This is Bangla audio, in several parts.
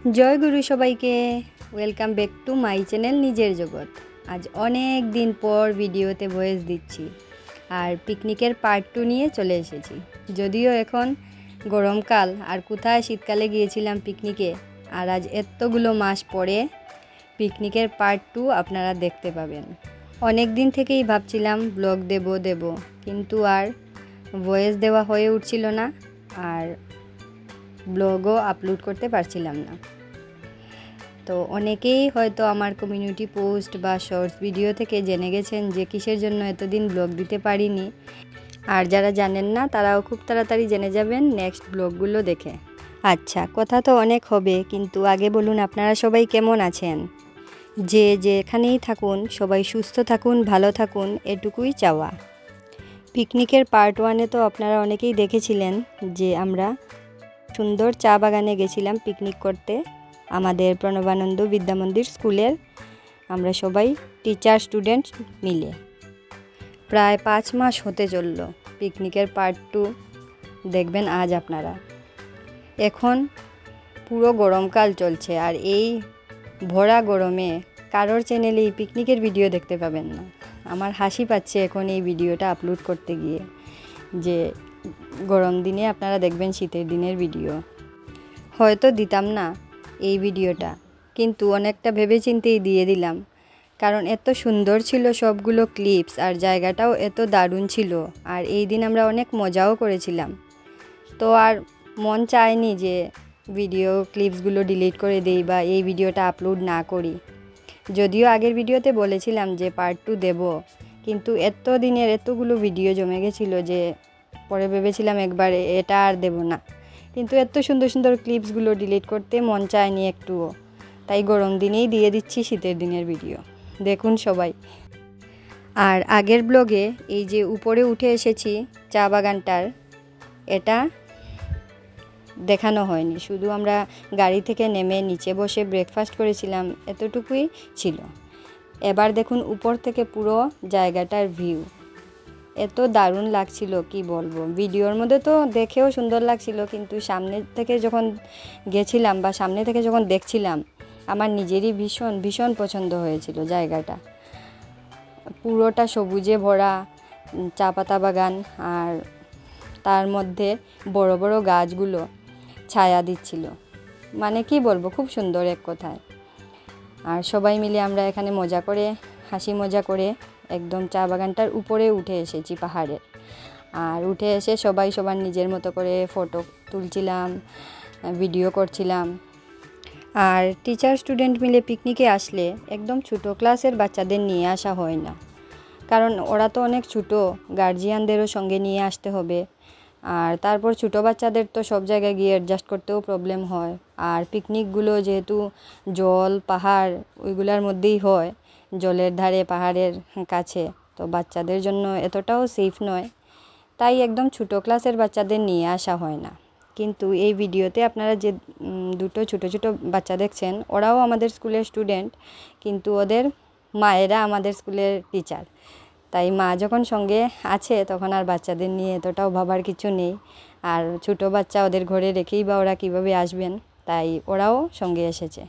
जय गुरु सबाइके welcome back to my channel निजेर जगत। आज अनेक दिन पर भिडियोते वॉइस दिच्छी और पिकनिकेर पार्ट 2 निये चले एसेছি। যদিও এখন গরমকাল আর কোথায় শীতকালে গিয়েছিলাম পিকনিকে, আর আজ এতগুলো মাস পরে পিকনিকের পার্ট 2 আপনারা দেখতে পাবেন। অনেক দিন থেকেই ভাবছিলাম ব্লগ দেব কিন্তু আর ভয়েস দেওয়া হয়ে উঠছিল না আর ব্লগও আপলোড করতে পারছিলাম না। তো অনেকেই হয়তো আমার কমিউনিটি পোস্ট বা শর্টস ভিডিও থেকে জেনে গেছেন যে কিসের জন্য এতদিন ব্লগ দিতে পারিনি, আর যারা জানেন না তারাও খুব তাড়াতাড়ি জেনে যাবেন নেক্সট ব্লগগুলো দেখে। আচ্ছা, কথা তো অনেক হবে, কিন্তু আগে বলুন আপনারা সবাই কেমন আছেন। যে যেখানেই থাকুন সবাই সুস্থ থাকুন, ভালো থাকুন, এটুকুই চাওয়া। পিকনিকের পার্ট 1-এ তো আপনারা অনেকেই দেখেছিলেন যে আমরা সুন্দর চা বাগানে গেছিলাম পিকনিক করতে আমাদের প্রণবানন্দ বিদ্যামন্দির স্কুলের আমরা সবাই টিচার স্টুডেন্ট মিলে। প্রায় 5 মাস হতে চলল পিকনিকের পার্ট 2 দেখবেন আজ আপনারা। এখন পুরো গরমকাল চলছে আর এই ভরা গরমে কারোর চ্যানেলেই পিকনিকের ভিডিও দেখতে পাবেন না। আমার হাসি পাচ্ছে এখন এই ভিডিওটা আপলোড করতে গিয়ে, যে গরম দিনে আপনারা দেখবেন শীতের দিনের ভিডিও। হয়তো দিতাম না এই ভিডিওটা, কিন্তু অনেকটা ভেবেচিন্তেই দিয়ে দিলাম, কারণ এত সুন্দর ছিল সবগুলো ক্লিপস আর জায়গাটাও এত দারুণ ছিল, আর এই দিন আমরা অনেক মজাও করেছিলাম। তো আর মন চায়নি যে ভিডিও ক্লিপসগুলো ডিলিট করে দেই বা এই ভিডিওটা আপলোড না করি। যদিও আগের ভিডিওতে বলেছিলাম যে পার্ট 2 দেব, কিন্তু এত দিনের এতগুলো ভিডিও জমে গেছিলো যে পরে ভেবেছিলাম একবারে এটা আর দেব না, কিন্তু এত সুন্দর সুন্দর ক্লিপসগুলো ডিলিট করতে মন চায়নি একটুও, তাই গরম দিনেই দিয়ে দিচ্ছি শীতের দিনের ভিডিও, দেখুন সবাই। আর আগের ব্লগে এই যে উপরে উঠে এসেছি চা বাগানটার, এটা দেখানো হয়নি, শুধু আমরা গাড়ি থেকে নেমে নিচে বসে ব্রেকফাস্ট করেছিলাম, এতটুকুই ছিল। এবার দেখুন উপর থেকে পুরো জায়গাটার ভিউ, এত দারুণ লাগছিল কি বলবো। ভিডিওর মধ্যে তো দেখেও সুন্দর লাগছিল, কিন্তু সামনে থেকে যখন গেছিলাম বা সামনে থেকে যখন দেখছিলাম আমার নিজেরই ভীষণ ভীষণ পছন্দ হয়েছিল জায়গাটা। পুরোটা সবুজে ভরা চা পাতা বাগান, আর তার মধ্যে বড় বড় গাছগুলো ছায়া দিচ্ছিল, মানে কি বলবো, খুব সুন্দর এক কথায়। আর সবাই মিলে আমরা এখানে মজা করে হাসি মজা করে একদম চা বাগানটার উপরে উঠে এসেছি পাহাড়ে। আর উঠে এসে সবাই সবার নিজের মতো করে ফটো তুলছিলাম, ভিডিও করছিলাম। আর টিচার স্টুডেন্ট মিলে পিকনিকে আসলে একদম ছোটো ক্লাসের বাচ্চাদের নিয়ে আসা হয় না, কারণ ওরা তো অনেক ছোটো, গার্জিয়ানদেরও সঙ্গে নিয়ে আসতে হবে। আর তারপর ছোটো বাচ্চাদের তো সব জায়গায় গিয়ে অ্যাডজাস্ট করতেও প্রবলেম হয়। আর পিকনিকগুলো যেহেতু জল পাহাড় ওইগুলোর মধ্যেই হয়, জলের ধারে পাহাড়ের কাছে, তো বাচ্চাদের জন্য এতটাও সেফ নয়, তাই একদম ছোটো ক্লাসের বাচ্চাদের নিয়ে আসা হয় না। কিন্তু এই ভিডিওতে আপনারা যে দুটো ছোটো ছোটো বাচ্চা দেখছেন ওরাও আমাদের স্কুলের স্টুডেন্ট, কিন্তু ওদের মায়েরা আমাদের স্কুলের টিচার, তাই মা যখন সঙ্গে আছে তখন আর বাচ্চাদের নিয়ে এতটাও ভাবার কিছু নেই। আর ছোটো বাচ্চা ওদের ঘরে রেখেই বা ওরা কীভাবে আসবেন, তাই ওরাও সঙ্গে এসেছে।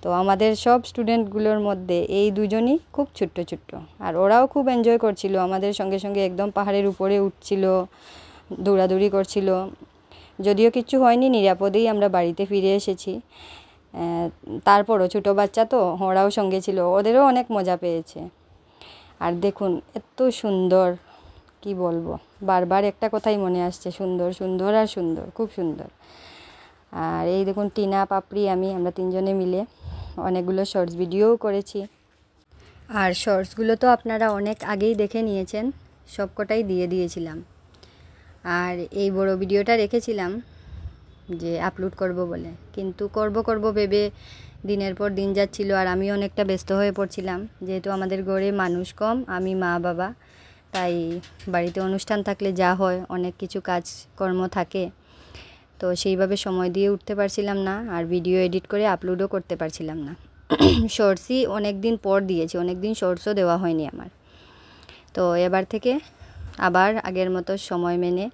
তো আমাদের সব স্টুডেন্টগুলোর মধ্যে এই দুজনই খুব ছোট্ট ছোট্ট, আর ওরাও খুব এনজয় করছিল আমাদের সঙ্গে সঙ্গে, একদম পাহাড়ের উপরে উঠছিল, দৌড়াদৌড়ি করছিল। যদিও কিচ্ছু হয়নি, নিরাপদেই আমরা বাড়িতে ফিরে এসেছি। তারপরও ছোটো বাচ্চা তো ওরাও সঙ্গে ছিল, ওদেরও অনেক মজা পেয়েছে। আর দেখুন এত সুন্দর, কি বলবো, বারবার একটা কথাই মনে আসছে, সুন্দর সুন্দর আর সুন্দর, খুব সুন্দর। আর এই দেখুন টিনা, পাপড়ি, আমরা তিনজনে মিলে অনেকগুলো শর্টস ভিডিওও করেছি। আর শর্টসগুলো তো আপনারা অনেক আগেই দেখে নিয়েছেন, সবকটাই দিয়ে দিয়েছিলাম। আর এই বড় ভিডিওটা রেখেছিলাম যে আপলোড করব বলে, কিন্তু করব ভেবে দিনের পর দিন যাচ্ছিল, আর আমি অনেকটা ব্যস্ত হয়ে পড়ছিলাম, যেহেতু আমাদের ঘরে মানুষ কম, আমি মা বাবা, তাই বাড়িতে অনুষ্ঠান থাকলে যা হয় অনেক কিছু কাজকর্ম থাকে, তো সেইভাবে সময় দিয়ে উঠতে পারছিলাম না, আর ভিডিও এডিট করে আপলোডও করতে পারছিলাম না। শর্টসই অনেক দিন পর দিয়েছি, অনেক দিন শর্টসও দেওয়া হয়নি আমার। তো এবার থেকে আবার আগের মতো সময় মেনে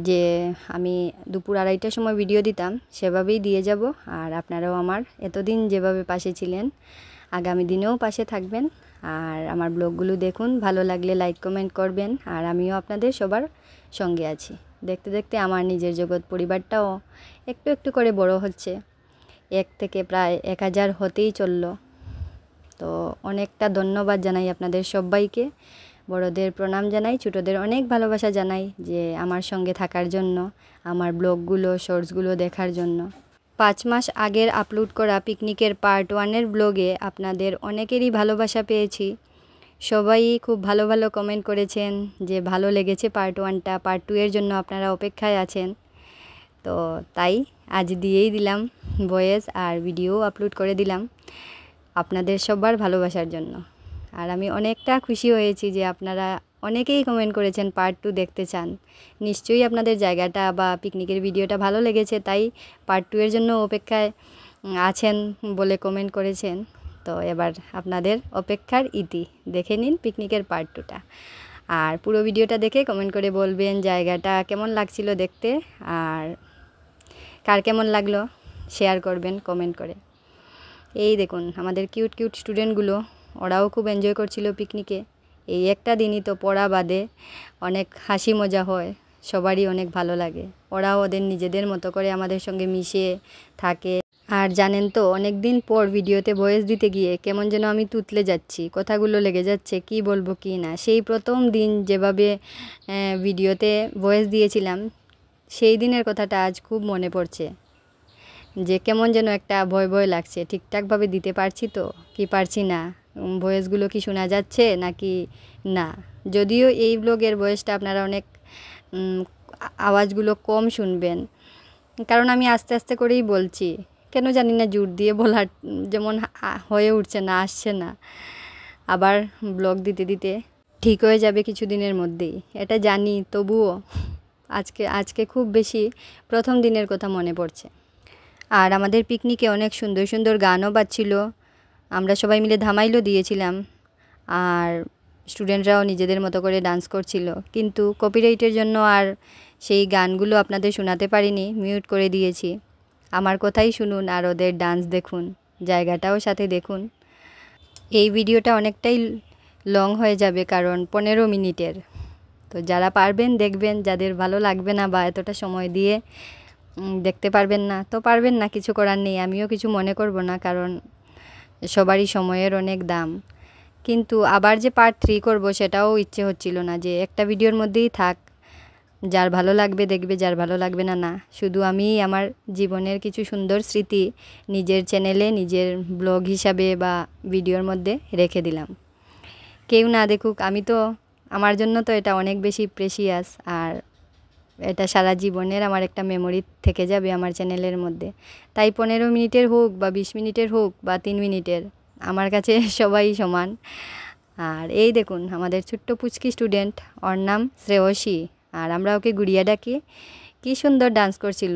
যে আমি দুপুর 2:30টার সময় ভিডিও দিতাম সেভাবেই দিয়ে যাব। আর আপনারাও আমার এতদিন যেভাবে পাশে ছিলেন আগামী দিনেও পাশে থাকবেন। আর আমার ব্লগগুলো দেখুন, ভালো লাগলে লাইক কমেন্ট করবেন। আর আমিও আপনাদের সবার সঙ্গে আছি। দেখতে দেখতে আমার নিজের জগৎ পরিবারটাও একটু একটু করে বড় হচ্ছে, 1 থেকে প্রায় 1000 হতেই চললো। তো অনেকটা ধন্যবাদ জানাই আপনাদের সবাইকে, বড়দের প্রণাম জানাই, ছোটদের অনেক ভালোবাসা জানাই যে আমার সঙ্গে থাকার জন্য, আমার ব্লগগুলো শর্টসগুলো দেখার জন্য। 5 মাস আগের আপলোড করা পিকনিকের পার্ট 1-এর ব্লগে আপনাদের অনেকেরই ভালোবাসা পেয়েছি। সবাই খুব ভালো ভালো কমেন্ট করেছেন যে ভালো লেগেছে পার্ট 1টা, পার্ট 2-এর জন্য আপনারা অপেক্ষায় আছেন। তো তাই আজ দিয়েই দিলাম ভয়েস আর ভিডিও আপলোড করে দিলাম আপনাদের সবার ভালোবাসার জন্য। আর আমি অনেকটা খুশি হয়েছি যে আপনারা অনেকেই কমেন্ট করেছেন পার্ট 2 দেখতে চান। নিশ্চয়ই আপনাদের জায়গাটা বা পিকনিকের ভিডিওটা ভালো লেগেছে, তাই পার্ট 2-এর জন্য অপেক্ষায় আছেন বলে কমেন্ট করেছেন। তো এবার আপনাদের অপেক্ষার ইতি, দেখে নিন পিকনিকের পার্ট 2টা। আর পুরো ভিডিওটা দেখে কমেন্ট করে বলবেন জায়গাটা কেমন লাগছিল দেখতে, আর কার কেমন লাগলো শেয়ার করবেন কমেন্ট করে। এই দেখুন আমাদের কিউট কিউট স্টুডেন্টগুলো, ওরাও খুব এনজয় করছিল পিকনিকে। এই একটা দিনই তো পড়া বাদে অনেক হাসি মজা হয়, সবারই অনেক ভালো লাগে। ওরাও ওদের নিজেদের মতো করে আমাদের সঙ্গে মিশে থাকে। আর জানেন তো, অনেক দিন পর ভিডিওতে ভয়েস দিতে গিয়ে কেমন যেন আমি তুতলে যাচ্ছি, কথাগুলো লেগে যাচ্ছে, কি বলবো কি না। সেই প্রথম দিন যেভাবে ভিডিওতে ভয়েস দিয়েছিলাম সেই দিনের কথাটা আজ খুব মনে পড়ছে, যে কেমন যেন একটা ভয় ভয় লাগছে। ঠিকঠাকভাবে দিতে পারছি তো কি পারছি না, ভয়েসগুলো কি শোনা যাচ্ছে নাকি না। যদিও এই ব্লগের ভয়েসটা আপনারা অনেক আওয়াজগুলো কম শুনবেন, কারণ আমি আস্তে আস্তে করেই বলছি। কেন জানি না জোর দিয়ে বলার যেমন হয়ে উঠছে না, আসছে না। আবার ব্লগ দিতে দিতে ঠিক হয়ে যাবে কিছুদিনের মধ্যেই, এটা জানি। তবুও আজকে খুব বেশি প্রথম দিনের কথা মনে পড়ছে। আর আমাদের পিকনিকে অনেক সুন্দর সুন্দর গানও বাজছিল, আমরা সবাই মিলে ধামাইলও দিয়েছিলাম। আর স্টুডেন্টরাও নিজেদের মতো করে ডান্স করছিল, কিন্তু কপিরাইটের জন্য আর সেই গানগুলো আপনাদের শোনাতে পারিনি, মিউট করে দিয়েছি। আমার কথাই শুনুন আর ওদের ডান্স দেখুন, জায়গাটাও সাথে দেখুন। এই ভিডিওটা অনেকটাই লং হয়ে যাবে, কারণ 15 মিনিটের। তো যারা পারবেন দেখবেন, যাদের ভালো লাগবে না বা এতটা সময় দিয়ে দেখতে পারবেন না তো পারবেন না, কিছু করার নেই। আমিও কিছু মনে করব না, কারণ সবারই সময়ের অনেক দাম। কিন্তু আবার যে পার্ট 3 করব সেটাও ইচ্ছে হচ্ছিল না, যে একটা ভিডিওর মধ্যেই থাক, যার ভালো লাগবে দেখবে, যার ভালো লাগবে না না। শুধু আমি আমার জীবনের কিছু সুন্দর স্মৃতি নিজের চ্যানেলে নিজের ব্লগ হিসাবে বা ভিডিওর মধ্যে রেখে দিলাম। কেউ না দেখুক, আমি তো, আমার জন্য তো এটা অনেক বেশি প্রেশিয়াস। আর এটা সারা জীবনের আমার একটা মেমোরি থেকে যাবে আমার চ্যানেলের মধ্যে। তাই 15 মিনিটের হোক বা 20 মিনিটের হোক বা 3 মিনিটের, আমার কাছে সবাই সমান। আর এই দেখুন আমাদের ছোট্ট পুচকি স্টুডেন্ট, ওর নাম শ্রেয়সী, আর আমরা ওকে গুড়িয়া ডাকি। কি সুন্দর ডান্স করছিল।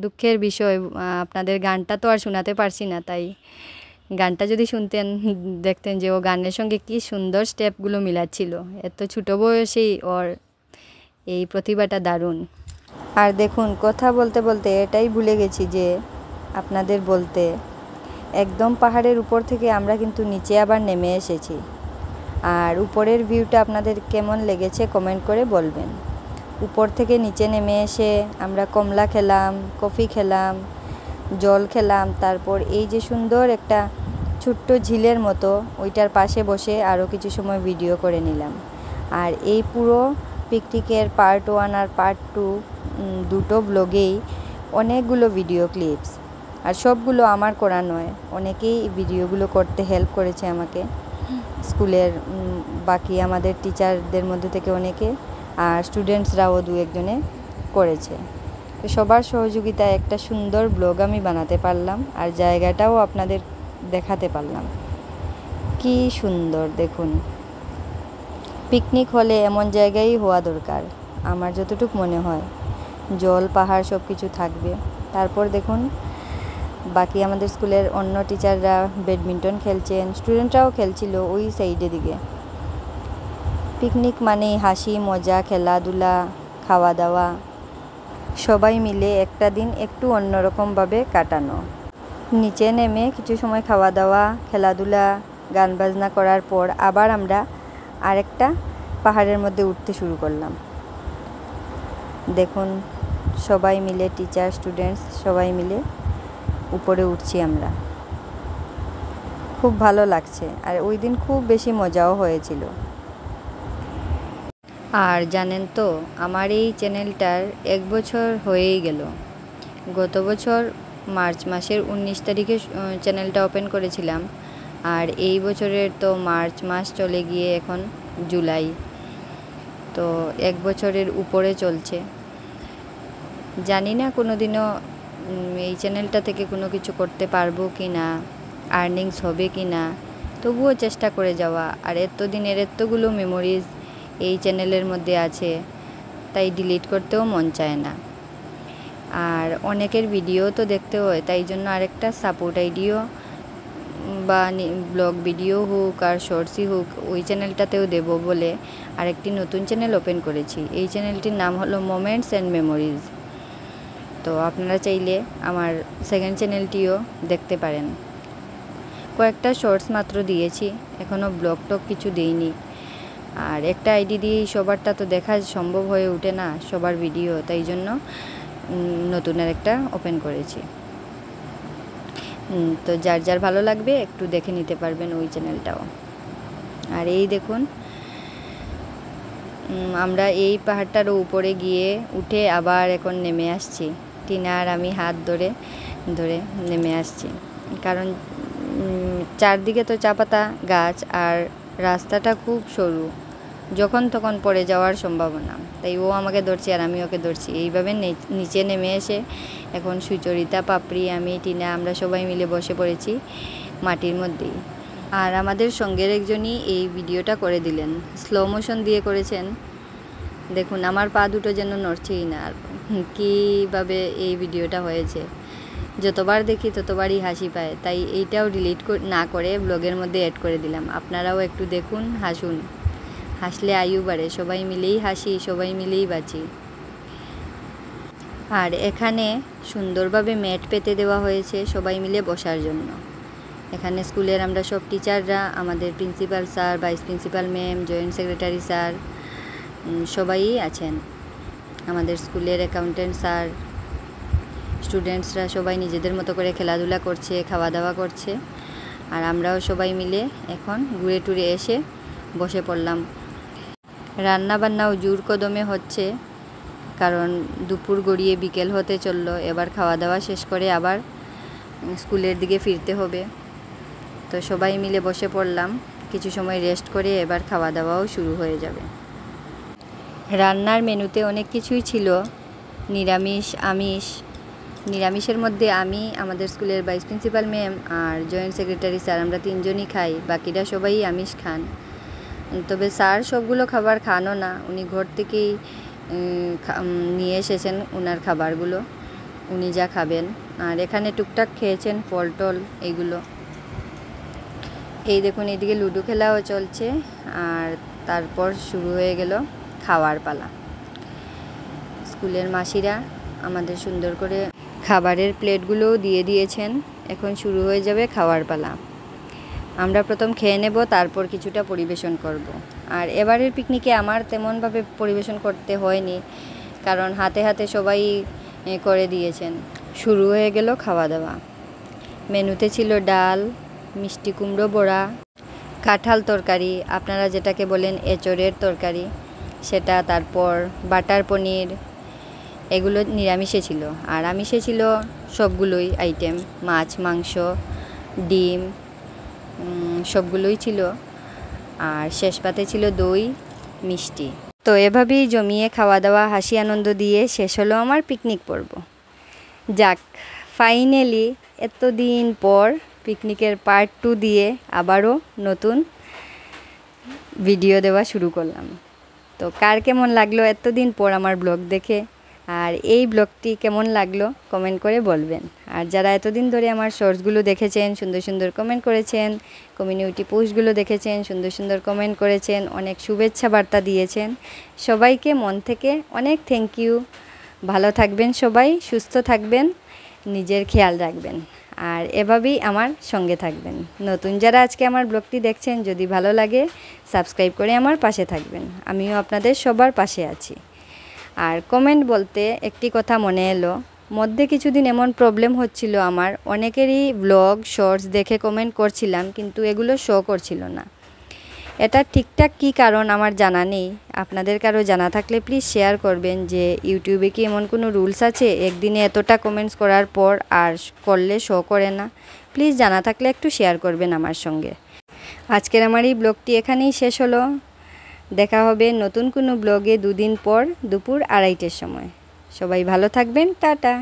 দুঃখের বিষয় আপনাদের গানটা তো আর শোনাতে পারছি না, তাই গানটা যদি শুনতেন দেখতেন যে ও গানের সঙ্গে কি সুন্দর স্টেপগুলো মিলাচ্ছিল। এত ছোটো বয়সেই ওর এই প্রতিভাটা দারুণ। আর দেখুন কথা বলতে বলতে এটাই ভুলে গেছি যে আপনাদের বলতে, একদম পাহাড়ের উপর থেকে আমরা কিন্তু নিচে আবার নেমে এসেছি। আর উপরের ভিউটা আপনাদের কেমন লেগেছে কমেন্ট করে বলবেন। উপর থেকে নিচে নেমে এসে আমরা কমলা খেলাম, কফি খেলাম, জল খেলাম। তারপর এই যে সুন্দর একটা ছোট্ট ঝিলের মতো, ওইটার পাশে বসে আরও কিছু সময় ভিডিও করে নিলাম। আর এই পুরো পিকনিকের পার্ট 1 আর পার্ট 2 দুটো ব্লগেই অনেকগুলো ভিডিও ক্লিপস, আর সবগুলো আমার করা নয়, অনেকেই ভিডিওগুলো করতে হেল্প করেছে আমাকে, স্কুলের বাকি আমাদের টিচারদের মধ্যে থেকে অনেকে, আর স্টুডেন্টসরাও 2-1 জনে করেছে। তো সবার সহযোগিতায় একটা সুন্দর ব্লগ আমি বানাতে পারলাম, আর জায়গাটাও আপনাদের দেখাতে পারলাম। কি সুন্দর দেখুন। পিকনিক হলে এমন জায়গায় হওয়া দরকার, আমার যতটুকু মনে হয়। জল পাহাড় সব কিছু থাকবে। তারপর দেখুন বাকি আমাদের স্কুলের অন্য টিচাররা ব্যাডমিন্টন খেলছেন, স্টুডেন্টরাও খেলছিল ওই সাইডে দিকে। পিকনিক মানেই হাসি মজা, খেলাধুলা, খাওয়া দাওয়া, সবাই মিলে একটা দিন একটু অন্যরকমভাবে কাটানো। নিচে নেমে কিছু সময় খাওয়া দাওয়া, খেলাধুলা, গান বাজনা করার পর আবার আমরা আরেকটা পাহাড়ের মধ্যে উঠতে শুরু করলাম। দেখুন সবাই মিলে, টিচার, স্টুডেন্টস সবাই মিলে উপরে উঠছি আমরা। খুব ভালো লাগছে, আর ওই দিন খুব বেশি মজাও হয়েছিল। আর জানেন তো, আমার এই চ্যানেলটার 1 বছর হয়েই গেল। গত বছর মার্চ মাসের 19 তারিখে চ্যানেলটা ওপেন করেছিলাম, আর এই বছরের তো মার্চ মাস চলে গিয়ে এখন জুলাই, তো 1 বছরের উপরে চলছে। জানি না কোনো দিনও এই চ্যানেলটা থেকে কোনো কিছু করতে পারবো কি না, আর্নিংস হবে কি না, তবুও চেষ্টা করে যাওয়া। আর এতদিনের এতগুলো মেমোরিজ এই চ্যানেলের মধ্যে আছে, তাই ডিলিট করতেও মন চায় না। আর অনেকের ভিডিও তো দেখতে হয়, তাই জন্য আরেকটা সাপোর্ট আইডিও বা ব্লগ ভিডিও হোক আর শর্টসই হোক, ওই চ্যানেলটাতেও দেব বলে আরেকটি নতুন চ্যানেল ওপেন করেছি। এই চ্যানেলটির নাম হলো মোমেন্টস অ্যান্ড মেমোরিজ। তো আপনারা চাইলে আমার সেকেন্ড চ্যানেলটিও দেখতে পারেন। কয়েকটা শর্টস মাত্র দিয়েছি, এখনও ব্লগ টক কিছু দিইনি। আর একটা আইডি দিয়েই সবারটা তো দেখা সম্ভব হয়ে ওঠে না, সবার ভিডিও, তাই জন্য নতুন আরেকটা ওপেন করেছি। তো যার যার ভালো লাগবে একটু দেখে নিতে পারবেন ওই চ্যানেলটাও। আর এই দেখুন আমরা এই পাহাড়টার উপরে গিয়ে উঠে আবার এখন নেমে আসছি। টিনা আর আমি হাত ধরে ধরে নেমে আসছি, কারণ চারদিকে তো চা পাতা গাছ আর রাস্তাটা খুব সরু, যখন তখন পড়ে যাওয়ার সম্ভাবনা। তাই ও আমাকে ধরছে আর আমি ওকে ধরছি। এইভাবে নিচে নেমে এসে এখন সুচরিতা, পাপড়ি, আমি, টিনা আমরা সবাই মিলে বসে পড়েছি মাটির মধ্যেই। আর আমাদের সঙ্গের একজনই এই ভিডিওটা করে দিলেন, স্লো মোশন দিয়ে করেছেন। দেখুন আমার পা দুটো যেন নড়ছেই না, আর কীভাবে এই ভিডিওটা হয়েছে। যতবার দেখি ততবারই হাসি পায়, তাই এইটাও ডিলিট না করে ব্লগের মধ্যে অ্যাড করে দিলাম। আপনারাও একটু দেখুন, হাসুন। হাসলে আয়ু বাড়ে, সবাই মিলেই হাসি, সবাই মিলেই বাঁচি। আর এখানে সুন্দরভাবে ম্যাট পেতে দেওয়া হয়েছে সবাই মিলে বসার জন্য। এখানে স্কুলের আমরা সব টিচাররা, আমাদের principal sir, vice principal ma'am, joint secretary sir সবাই আছেন। আমাদের স্কুলের অ্যাকাউন্টেন্ট স্যার, স্টুডেন্টসরা সবাই নিজেদের মতো করে খেলাধুলা করছে, খাওয়া দাওয়া করছে। আর আমরাও সবাই মিলে এখন ঘুরে টুরে এসে বসে পড়লাম। রান্না বান্নাও জোর কদমে হচ্ছে, কারণ দুপুর গড়িয়ে বিকেল হতে চললো। এবার খাওয়া দাওয়া শেষ করে আবার স্কুলের দিকে ফিরতে হবে। তো সবাই মিলে বসে পড়লাম, কিছু সময় রেস্ট করে এবার খাওয়া দাওয়াও শুরু হয়ে যাবে। রান্নার মেনুতে অনেক কিছুই ছিল, নিরামিষ, আমিষ। নিরামিষের মধ্যে আমি, আমাদের স্কুলের ভাইস প্রিন্সিপাল ম্যাম আর জয়েন্ট সেক্রেটারি স্যার আমরা তিনজনই খাই, বাকিরা সবাই আমিষ খান। তবে স্যার সবগুলো খাবার খানও না, উনি ঘর থেকেই নিয়ে এসেছেন ওনার খাবারগুলো, উনি যা খাবেন। আর এখানে টুকটাক খেয়েছেন ফল টল এইগুলো। এই দেখুন এদিকে লুডো খেলাও চলছে, আর তারপর শুরু হয়ে গেল খাওয়ার পালা। স্কুলের মাসিরা আমাদের সুন্দর করে খাবারের প্লেটগুলোও দিয়ে দিয়েছেন, এখন শুরু হয়ে যাবে খাওয়ার পালা। আমরা প্রথম খেয়ে নেব, তারপর কিছুটা পরিবেশন করব। আর এবারের পিকনিকে আমার তেমনভাবে পরিবেশন করতে হয়নি, কারণ হাতে হাতে সবাই করে দিয়েছেন। শুরু হয়ে গেল খাওয়া দাওয়া। মেনুতে ছিল ডাল, মিষ্টি কুমড়ো বড়া, কাঁঠাল তরকারি, আপনারা যেটাকে বলেন এঁচড়ের তরকারি সেটা, তারপর বাটার পনির, এগুলো নিরামিষে ছিল। আর আমিষে ছিল সবগুলোই আইটেম, মাছ, মাংস, ডিম, সবগুলোই ছিল। আর শেষ পাতে ছিল দই, মিষ্টি। তো এভাবেই জমিয়ে খাওয়া দাওয়া, হাসি আনন্দ দিয়ে শেষ হলো আমার পিকনিক পর্ব। যাক, ফাইনালি এতদিন পর পিকনিকের পার্ট 2 দিয়ে আবারও নতুন ভিডিও দেওয়া শুরু করলাম। তো কার কেমন লাগলো এতদিন পর আমার ব্লগ দেখে, আর এই ব্লগটি কেমন লাগলো কমেন্ট করে বলবেন। আর যারা এতদিন ধরে আমার শর্টসগুলো দেখেছেন, সুন্দর সুন্দর কমেন্ট করেছেন, কমিউনিটি পোস্টগুলো দেখেছেন, সুন্দর সুন্দর কমেন্ট করেছেন, অনেক শুভেচ্ছা বার্তা দিয়েছেন, সবাইকে মন থেকে অনেক থ্যাংক ইউ ভালো থাকবেন সবাই, সুস্থ থাকবেন, নিজের খেয়াল রাখবেন আর এভাবেই আমার সঙ্গে থাকবেন। নতুন যারা আজকে আমার ব্লগটি দেখছেন, যদি ভালো লাগে সাবস্ক্রাইব করে আমার পাশে থাকবেন। আমিও আপনাদের সবার পাশে আছি। আর কমেন্ট বলতে একটি কথা মনে এলো, মধ্যে কিছুদিন এমন প্রবলেম হচ্ছিল আমার, অনেকেরই ব্লগ শর্টস দেখে কমেন্ট করছিলাম কিন্তু এগুলো শো করছিল না। এটা ঠিকঠাক কী কারণ আমার জানা নেই, আপনাদের কারো জানা থাকলে প্লিজ শেয়ার করবেন যে ইউটিউবে কি এমন কোনো রুলস আছে একদিনে এতটা কমেন্টস করার পর আর করলে শো করে না। প্লিজ জানা থাকলে একটু শেয়ার করবেন আমার সঙ্গে। আজকের আমার এই ব্লগটি এখানেই শেষ হলো। দেখা হবে নতুন কোনো ব্লগে 2 দিন পর দুপুর 2:30টার সময়। সবাই ভালো থাকবেন, টাটা।